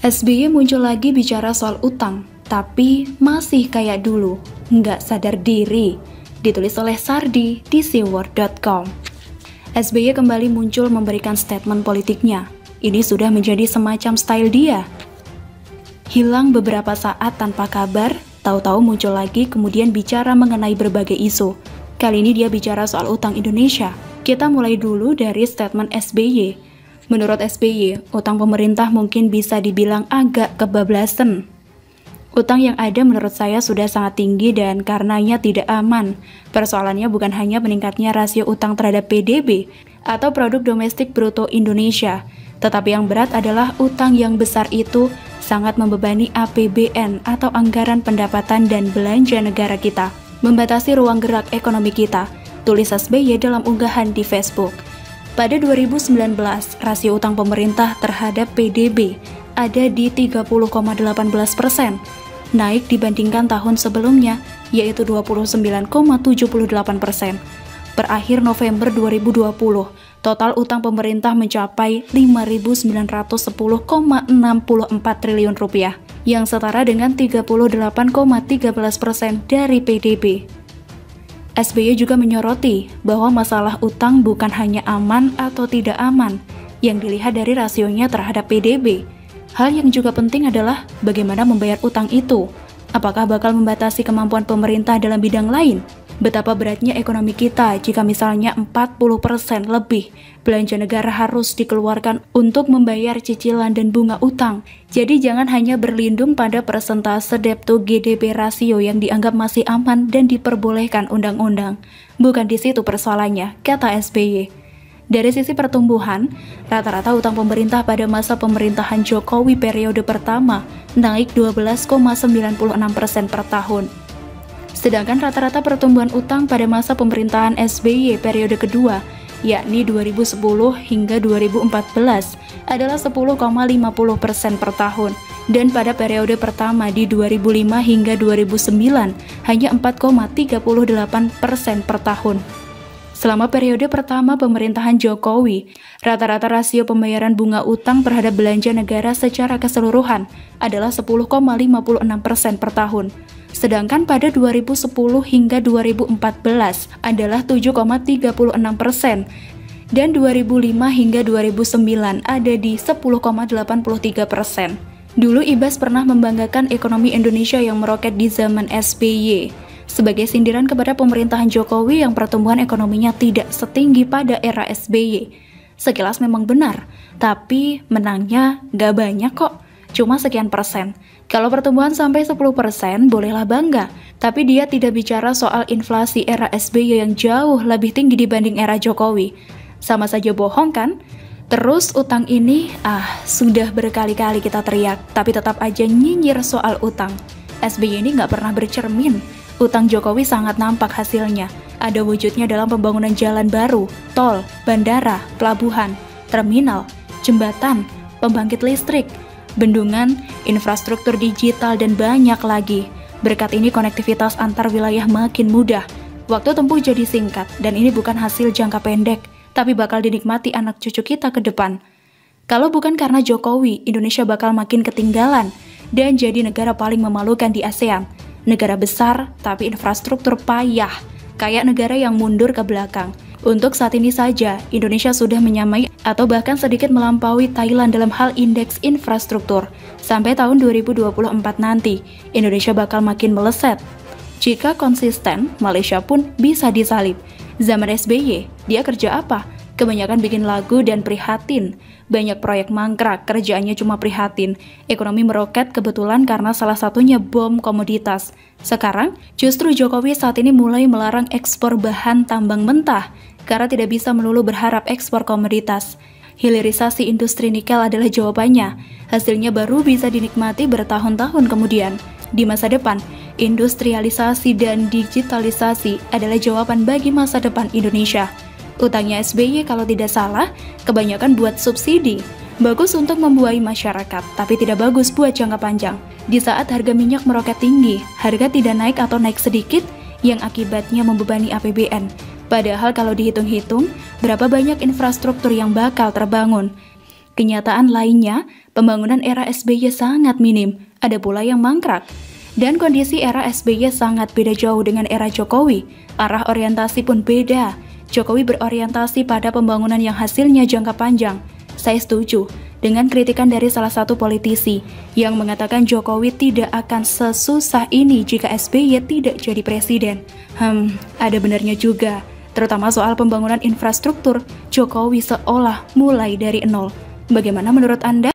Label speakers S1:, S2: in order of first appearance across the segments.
S1: SBY muncul lagi bicara soal utang, tapi masih kayak dulu, nggak sadar diri. Ditulis oleh Sardi di seaworld.com. SBY kembali muncul memberikan statement politiknya. Ini sudah menjadi semacam style dia. Hilang beberapa saat tanpa kabar, tahu-tahu muncul lagi kemudian bicara mengenai berbagai isu. Kali ini dia bicara soal utang Indonesia. Kita mulai dulu dari statement SBY. Menurut SBY, utang pemerintah mungkin bisa dibilang agak kebablasan. Utang yang ada menurut saya sudah sangat tinggi dan karenanya tidak aman. Persoalannya bukan hanya meningkatnya rasio utang terhadap PDB atau produk domestik bruto Indonesia, tetapi yang berat adalah utang yang besar itu sangat membebani APBN atau anggaran pendapatan dan belanja negara kita, membatasi ruang gerak ekonomi kita, tulis SBY dalam unggahan di Facebook. Pada 2019, rasio utang pemerintah terhadap PDB ada di 30,18%, naik dibandingkan tahun sebelumnya, yaitu 29,78%. Per akhir November 2020, total utang pemerintah mencapai 5.910,64 triliun rupiah, yang setara dengan 38,13% dari PDB. SBY juga menyoroti bahwa masalah utang bukan hanya aman atau tidak aman, yang dilihat dari rasionya terhadap PDB. Hal yang juga penting adalah bagaimana membayar utang itu. Apakah bakal membatasi kemampuan pemerintah dalam bidang lain? Betapa beratnya ekonomi kita jika misalnya 40% lebih belanja negara harus dikeluarkan untuk membayar cicilan dan bunga utang. Jadi jangan hanya berlindung pada persentase debt to GDP rasio yang dianggap masih aman dan diperbolehkan undang-undang. Bukan di situ persoalannya, kata SBY. Dari sisi pertumbuhan, rata-rata utang pemerintah pada masa pemerintahan Jokowi periode pertama naik 12,96% per tahun. Sedangkan rata-rata pertumbuhan utang pada masa pemerintahan SBY periode kedua, yakni 2010 hingga 2014, adalah 10,50% per tahun. Dan pada periode pertama di 2005 hingga 2009, hanya 4,38% per tahun. Selama periode pertama pemerintahan Jokowi, rata-rata rasio pembayaran bunga utang terhadap belanja negara secara keseluruhan adalah 10,56% per tahun. Sedangkan pada 2010 hingga 2014 adalah 7,36% dan 2005 hingga 2009 ada di 10,83%. Dulu Ibas pernah membanggakan ekonomi Indonesia yang meroket di zaman SBY sebagai sindiran kepada pemerintahan Jokowi yang pertumbuhan ekonominya tidak setinggi pada era SBY. Sekilas memang benar, tapi menangnya gak banyak kok, cuma sekian persen. Kalau pertumbuhan sampai 10%, bolehlah bangga. Tapi dia tidak bicara soal inflasi era SBY yang jauh lebih tinggi dibanding era Jokowi. Sama saja bohong kan? Terus utang ini, sudah berkali-kali kita teriak, tapi tetap aja nyinyir soal utang. SBY ini nggak pernah bercermin. Utang Jokowi sangat nampak hasilnya. Ada wujudnya dalam pembangunan jalan baru, tol, bandara, pelabuhan, terminal, jembatan, pembangkit listrik, bendungan, infrastruktur digital, dan banyak lagi. Berkat ini konektivitas antar wilayah makin mudah. Waktu tempuh jadi singkat, dan ini bukan hasil jangka pendek, tapi bakal dinikmati anak cucu kita ke depan. Kalau bukan karena Jokowi, Indonesia bakal makin ketinggalan, dan jadi negara paling memalukan di ASEAN. Negara besar, tapi infrastruktur payah, kayak negara yang mundur ke belakang. Untuk saat ini saja, Indonesia sudah menyamai atau bahkan sedikit melampaui Thailand dalam hal indeks infrastruktur. Sampai tahun 2024 nanti, Indonesia bakal makin meleset. Jika konsisten, Malaysia pun bisa disalip. Zaman SBY, dia kerja apa? Kebanyakan bikin lagu dan prihatin. Banyak proyek mangkrak, kerjaannya cuma prihatin. Ekonomi meroket kebetulan karena salah satunya bom komoditas. Sekarang, justru Jokowi saat ini mulai melarang ekspor bahan tambang mentah, karena tidak bisa melulu berharap ekspor komoditas. Hilirisasi industri nikel adalah jawabannya. Hasilnya baru bisa dinikmati bertahun-tahun kemudian. Di masa depan, industrialisasi dan digitalisasi adalah jawaban bagi masa depan Indonesia. Utangnya SBY kalau tidak salah, kebanyakan buat subsidi. Bagus untuk membuai masyarakat, tapi tidak bagus buat jangka panjang. Di saat harga minyak meroket tinggi, harga tidak naik atau naik sedikit, yang akibatnya membebani APBN. Padahal kalau dihitung-hitung, berapa banyak infrastruktur yang bakal terbangun. Kenyataan lainnya, pembangunan era SBY sangat minim, ada pula yang mangkrak. Dan kondisi era SBY sangat beda jauh dengan era Jokowi, arah orientasi pun beda. Jokowi berorientasi pada pembangunan yang hasilnya jangka panjang. Saya setuju dengan kritikan dari salah satu politisi yang mengatakan Jokowi tidak akan sesusah ini jika SBY tidak jadi presiden. Ada benarnya juga, terutama soal pembangunan infrastruktur. Jokowi seolah mulai dari nol. Bagaimana menurut Anda?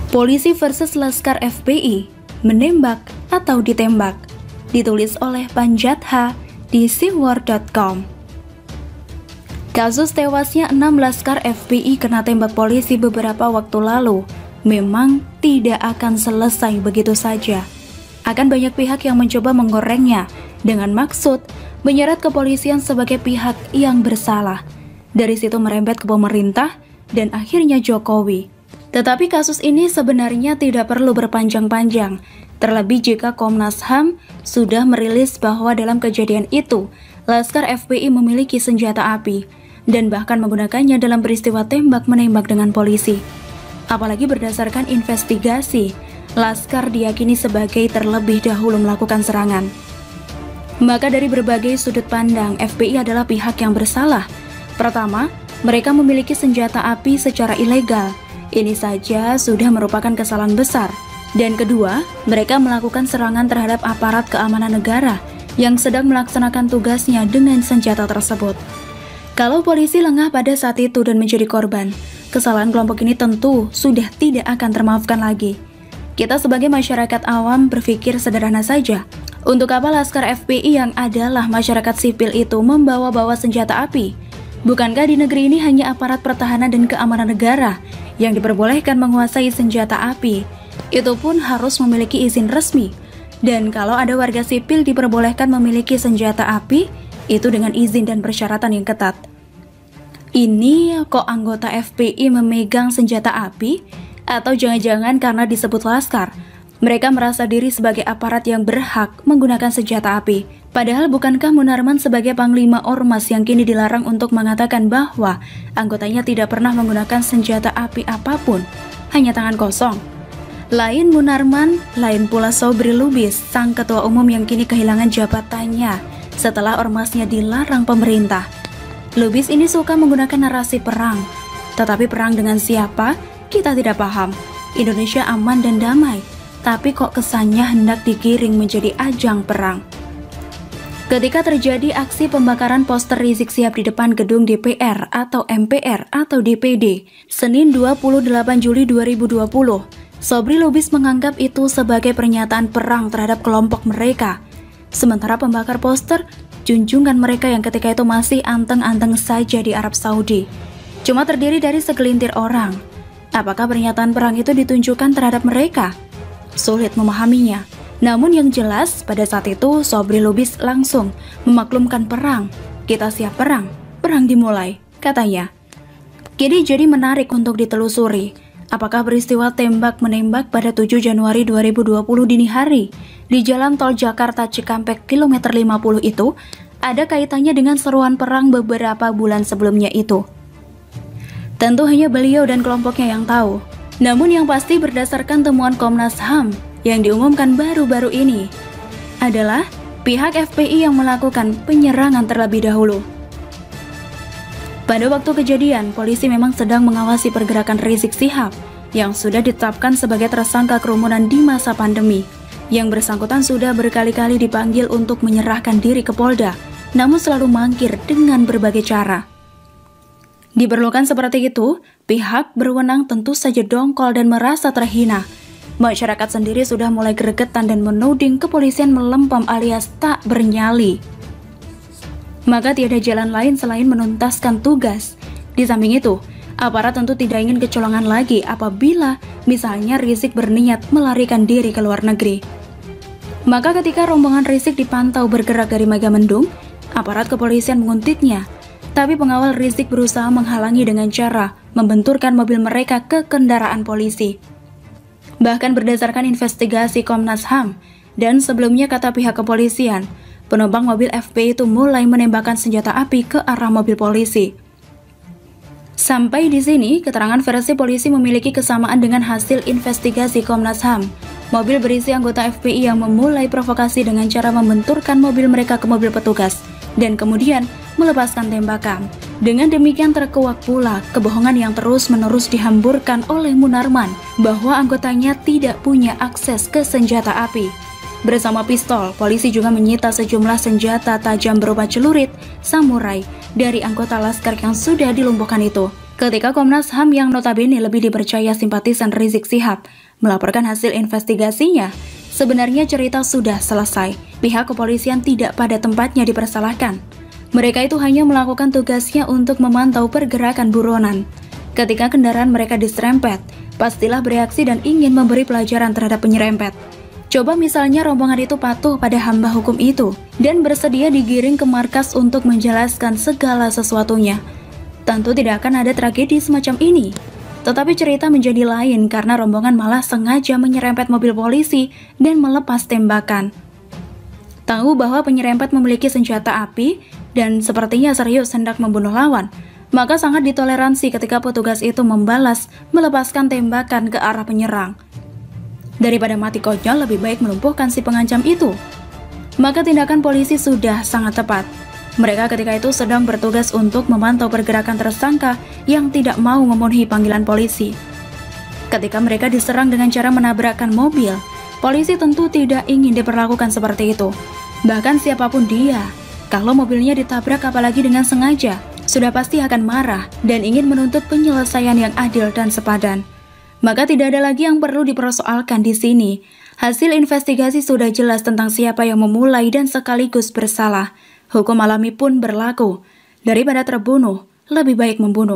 S1: Polisi versus Laskar FPI, menembak atau ditembak, ditulis oleh Panjatha di siwar.com. Kasus tewasnya 6 Laskar FPI kena tembak polisi beberapa waktu lalu memang tidak akan selesai begitu saja. Akan banyak pihak yang mencoba menggorengnya dengan maksud menyeret kepolisian sebagai pihak yang bersalah. Dari situ merembet ke pemerintah dan akhirnya Jokowi. Tetapi kasus ini sebenarnya tidak perlu berpanjang-panjang, terlebih jika Komnas HAM sudah merilis bahwa dalam kejadian itu, Laskar FPI memiliki senjata api, dan bahkan menggunakannya dalam peristiwa tembak-menembak dengan polisi. Apalagi berdasarkan investigasi, Laskar diyakini sebagai terlebih dahulu melakukan serangan. Maka dari berbagai sudut pandang, FPI adalah pihak yang bersalah. Pertama, mereka memiliki senjata api secara ilegal. Ini saja sudah merupakan kesalahan besar. Dan kedua, mereka melakukan serangan terhadap aparat keamanan negara yang sedang melaksanakan tugasnya dengan senjata tersebut. Kalau polisi lengah pada saat itu dan menjadi korban, kesalahan kelompok ini tentu sudah tidak akan termaafkan lagi. Kita sebagai masyarakat awam berpikir sederhana saja. Untuk apa Laskar FPI yang adalah masyarakat sipil itu membawa-bawa senjata api? Bukankah di negeri ini hanya aparat pertahanan dan keamanan negara yang diperbolehkan menguasai senjata api? Itu pun harus memiliki izin resmi. Dan kalau ada warga sipil diperbolehkan memiliki senjata api, itu dengan izin dan persyaratan yang ketat. Ini kok anggota FPI memegang senjata api? Atau jangan-jangan karena disebut Laskar, mereka merasa diri sebagai aparat yang berhak menggunakan senjata api? Padahal bukankah Munarman sebagai Panglima Ormas yang kini dilarang untuk mengatakan bahwa anggotanya tidak pernah menggunakan senjata api apapun, hanya tangan kosong? Lain Munarman, lain pula Sobri Lubis, sang ketua umum yang kini kehilangan jabatannya setelah ormasnya dilarang pemerintah. Lubis ini suka menggunakan narasi perang, tetapi perang dengan siapa? Kita tidak paham. Indonesia aman dan damai, tapi kok kesannya hendak digiring menjadi ajang perang. Ketika terjadi aksi pembakaran poster Rizik Syihab di depan gedung DPR atau MPR atau DPD, Senin 28 Juli 2020, Sobri Lubis menganggap itu sebagai pernyataan perang terhadap kelompok mereka. Sementara pembakar poster, junjungan mereka yang ketika itu masih anteng-anteng saja di Arab Saudi, cuma terdiri dari segelintir orang. Apakah pernyataan perang itu ditunjukkan terhadap mereka? Sulit memahaminya. Namun yang jelas, pada saat itu Sobri Lubis langsung memaklumkan perang. Kita siap perang, perang dimulai, katanya. Kini jadi menarik untuk ditelusuri. Apakah peristiwa tembak-menembak pada 7 Januari 2020 dini hari di Jalan Tol Jakarta Cikampek kilometer 50 itu ada kaitannya dengan seruan perang beberapa bulan sebelumnya itu? Tentu hanya beliau dan kelompoknya yang tahu. Namun yang pasti berdasarkan temuan Komnas HAM yang diumumkan baru-baru ini adalah pihak FPI yang melakukan penyerangan terlebih dahulu. Pada waktu kejadian, polisi memang sedang mengawasi pergerakan Rizik Syihab yang sudah ditetapkan sebagai tersangka kerumunan di masa pandemi. Yang bersangkutan sudah berkali-kali dipanggil untuk menyerahkan diri ke Polda, namun selalu mangkir dengan berbagai cara. Diperlukan seperti itu, pihak berwenang tentu saja dongkol dan merasa terhina. Masyarakat sendiri sudah mulai gregetan dan menuding kepolisian melempem alias tak bernyali. Maka tiada jalan lain selain menuntaskan tugas. Di samping itu, aparat tentu tidak ingin kecolongan lagi apabila misalnya Rizik berniat melarikan diri ke luar negeri. Maka ketika rombongan Rizik dipantau bergerak dari Megamendung, aparat kepolisian menguntitnya. Tapi pengawal Rizik berusaha menghalangi dengan cara membenturkan mobil mereka ke kendaraan polisi. Bahkan berdasarkan investigasi Komnas HAM dan sebelumnya kata pihak kepolisian, penumpang mobil FP itu mulai menembakkan senjata api ke arah mobil polisi. Sampai di sini, keterangan versi polisi memiliki kesamaan dengan hasil investigasi Komnas HAM. Mobil berisi anggota FPI yang memulai provokasi dengan cara membenturkan mobil mereka ke mobil petugas dan kemudian melepaskan tembakan. Dengan demikian terkuak pula kebohongan yang terus-menerus dihamburkan oleh Munarman bahwa anggotanya tidak punya akses ke senjata api. Bersama pistol, polisi juga menyita sejumlah senjata tajam berupa celurit samurai dari anggota laskar yang sudah dilumpuhkan itu. Ketika Komnas HAM yang notabene lebih dipercaya simpatisan Rizik Syihab melaporkan hasil investigasinya, sebenarnya cerita sudah selesai. Pihak kepolisian tidak pada tempatnya dipersalahkan. Mereka itu hanya melakukan tugasnya untuk memantau pergerakan buronan. Ketika kendaraan mereka diserempet, pastilah bereaksi dan ingin memberi pelajaran terhadap penyerempet. Coba misalnya rombongan itu patuh pada hamba hukum itu dan bersedia digiring ke markas untuk menjelaskan segala sesuatunya. Tentu tidak akan ada tragedi semacam ini. Tetapi cerita menjadi lain karena rombongan malah sengaja menyerempet mobil polisi dan melepas tembakan. Tahu bahwa penyerempet memiliki senjata api dan sepertinya serius hendak membunuh lawan, maka sangat ditoleransi ketika petugas itu membalas melepaskan tembakan ke arah penyerang. Daripada mati konyol, lebih baik melumpuhkan si pengancam itu. Maka tindakan polisi sudah sangat tepat. Mereka ketika itu sedang bertugas untuk memantau pergerakan tersangka yang tidak mau memenuhi panggilan polisi. Ketika mereka diserang dengan cara menabrakkan mobil, polisi tentu tidak ingin diperlakukan seperti itu. Bahkan siapapun dia, kalau mobilnya ditabrak apalagi dengan sengaja, sudah pasti akan marah dan ingin menuntut penyelesaian yang adil dan sepadan. Maka tidak ada lagi yang perlu dipersoalkan di sini. Hasil investigasi sudah jelas tentang siapa yang memulai dan sekaligus bersalah. Hukum alami pun berlaku. Daripada terbunuh, lebih baik membunuh.